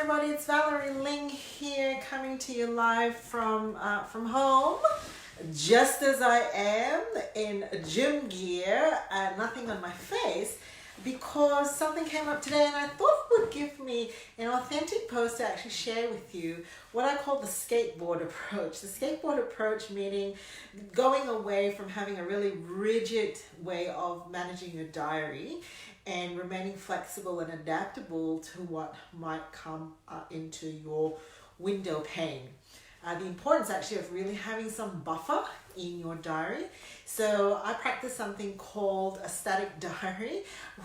everybody, it's Valerie Ling here, coming to you live from home, just as I am in gym gear and nothing on my face, because something came up today and I thought it would give me an authentic post to actually share with you what I call the skateboard approach. The skateboard approach meaning going away from having a really rigid way of managing your diary and remaining flexible and adaptable to what might come into your window pane. The importance actually of really having some buffer in your diary. So I practice something called a static diary,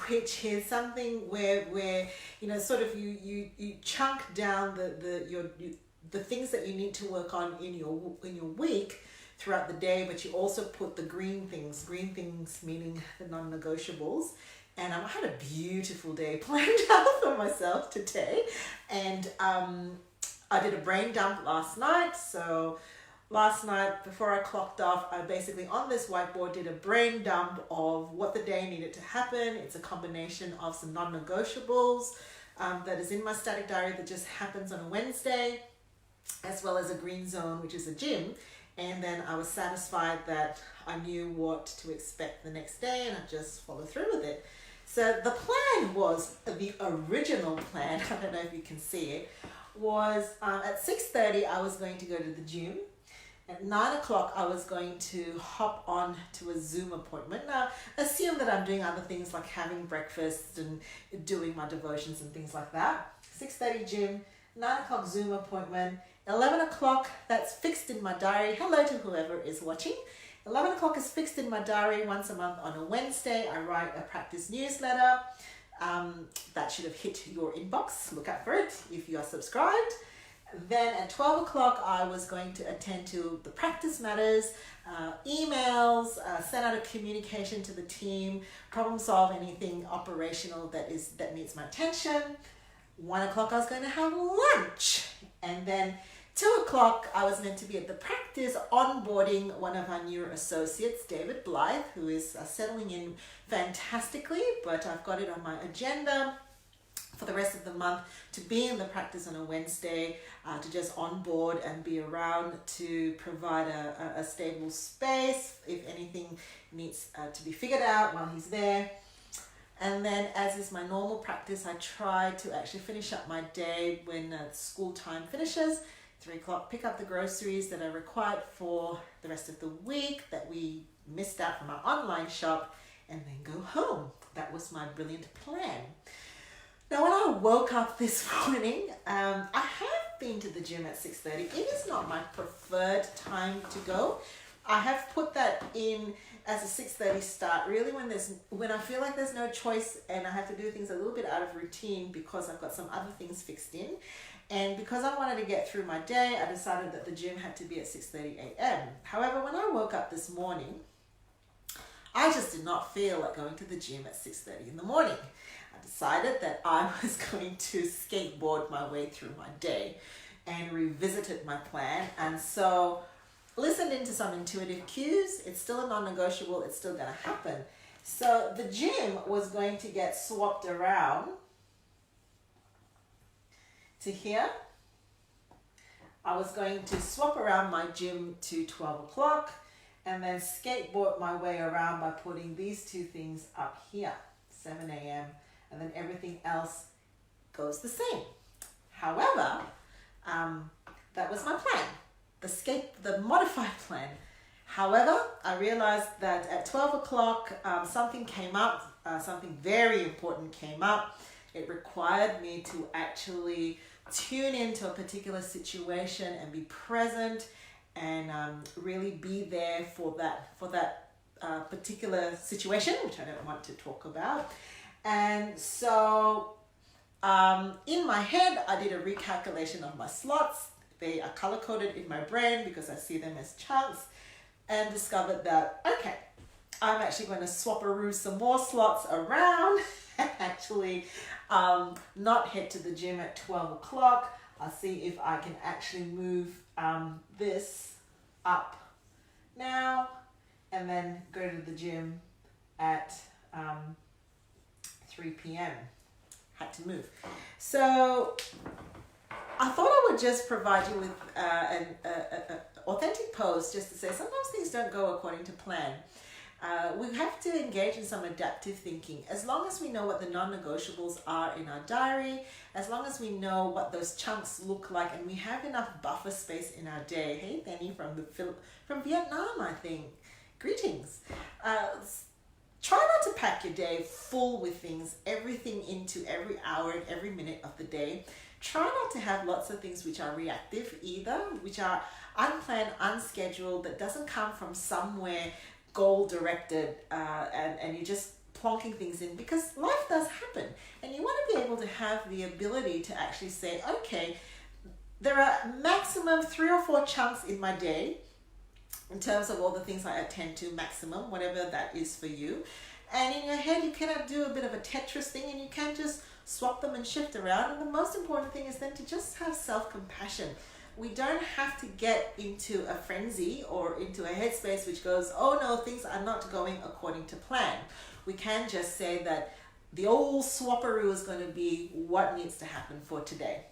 which is something where you know, sort of you chunk down the things that you need to work on in your week throughout the day, but you also put the green things meaning the non-negotiables. And I had a beautiful day planned out for myself today, and I did a brain dump last night. So last night, before I clocked off, I basically on this whiteboard did a brain dump of what the day needed to happen. It's a combination of some non-negotiables that is in my static diary that just happens on a Wednesday, as well as a green zone, which is a gym. And then I was satisfied that I knew what to expect the next day, and I just followed through with it. So the plan was, the original plan, I don't know if you can see it, was at 6:30 I was going to go to the gym. At 9 o'clock I was going to hop on to a Zoom appointment. Now assume that I'm doing other things like having breakfast and doing my devotions and things like that. 6:30 gym, 9 o'clock Zoom appointment, 11 o'clock, that's fixed in my diary. Hello to whoever is watching. 11 o'clock is fixed in my diary. Once a month on a Wednesday, I write a practice newsletter. That should have hit your inbox. Look out for it if you are subscribed. Then at 12 o'clock, I was going to attend to the practice matters, emails, send out a communication to the team, problem solve anything operational that needs my attention. 1 o'clock, I was going to have lunch. And then 2 o'clock, I was meant to be at the practice onboarding one of our newer associates, David Blythe, who is settling in fantastically, but I've got it on my agenda for the rest of the month to be in the practice on a Wednesday, to just onboard and be around to provide a stable space if anything needs to be figured out while he's there. And then, as is my normal practice, I try to actually finish up my day when school time finishes. 3 o'clock, pick up the groceries that are required for the rest of the week that we missed out from our online shop, and then go home. That was my brilliant plan. Now, when I woke up this morning, I have been to the gym at 6:30. It is not my preferred time to go. I have put that in as a 6:30 start, really when I feel like there's no choice and I have to do things a little bit out of routine because I've got some other things fixed in. And because I wanted to get through my day, I decided that the gym had to be at 6:30 a.m. However, when I woke up this morning, I just did not feel like going to the gym at 6:30 in the morning. I decided that I was going to skateboard my way through my day and revisited my plan. And so listened into some intuitive cues. It's still a non-negotiable. It's still going to happen. So the gym was going to get swapped around to here. I was going to swap around my gym to 12 o'clock and then skateboard my way around by putting these two things up here, 7 a.m. and then everything else goes the same. However, that was my plan, the modified plan. However, I realized that at 12 o'clock, something came up, something very important came up. It required me to actually tune into a particular situation and be present and really be there for that particular situation, which I don't want to talk about. And so in my head, I did a recalculation of my slots. They are color-coded in my brain because I see them as chunks, and discovered that, okay, I'm actually going to swap-a-roo some more slots around and actually not head to the gym at 12 o'clock. I'll see if I can actually move this up now and then go to the gym at 3 p.m. Had to move. So I thought I would just provide you with an authentic post just to say sometimes things don't go according to plan. We have to engage in some adaptive thinking. As long as we know what the non-negotiables are in our diary, as long as we know what those chunks look like, and we have enough buffer space in our day. Hey, Danny from Vietnam, I think. Greetings. Try not to pack your day full with things, everything into every hour and every minute of the day. Try not to have lots of things which are reactive either, which are unplanned, unscheduled, that doesn't come from somewhere goal directed, and you're just plonking things in, because life does happen, and you want to be able to have the ability to actually say, okay, there are maximum 3 or 4 chunks in my day in terms of all the things I attend to, maximum, whatever that is for you. And in your head, you cannot do a bit of a Tetris thing, and you can just swap them and shift around. And the most important thing is then to just have self-compassion. We don't have to get into a frenzy or into a headspace which goes, oh no, things are not going according to plan. We can just say that the old swapperoo is going to be what needs to happen for today.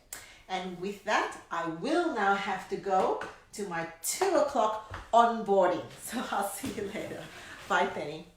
And with that, I will now have to go to my 2 o'clock onboarding. So I'll see you later. Bye, Penny.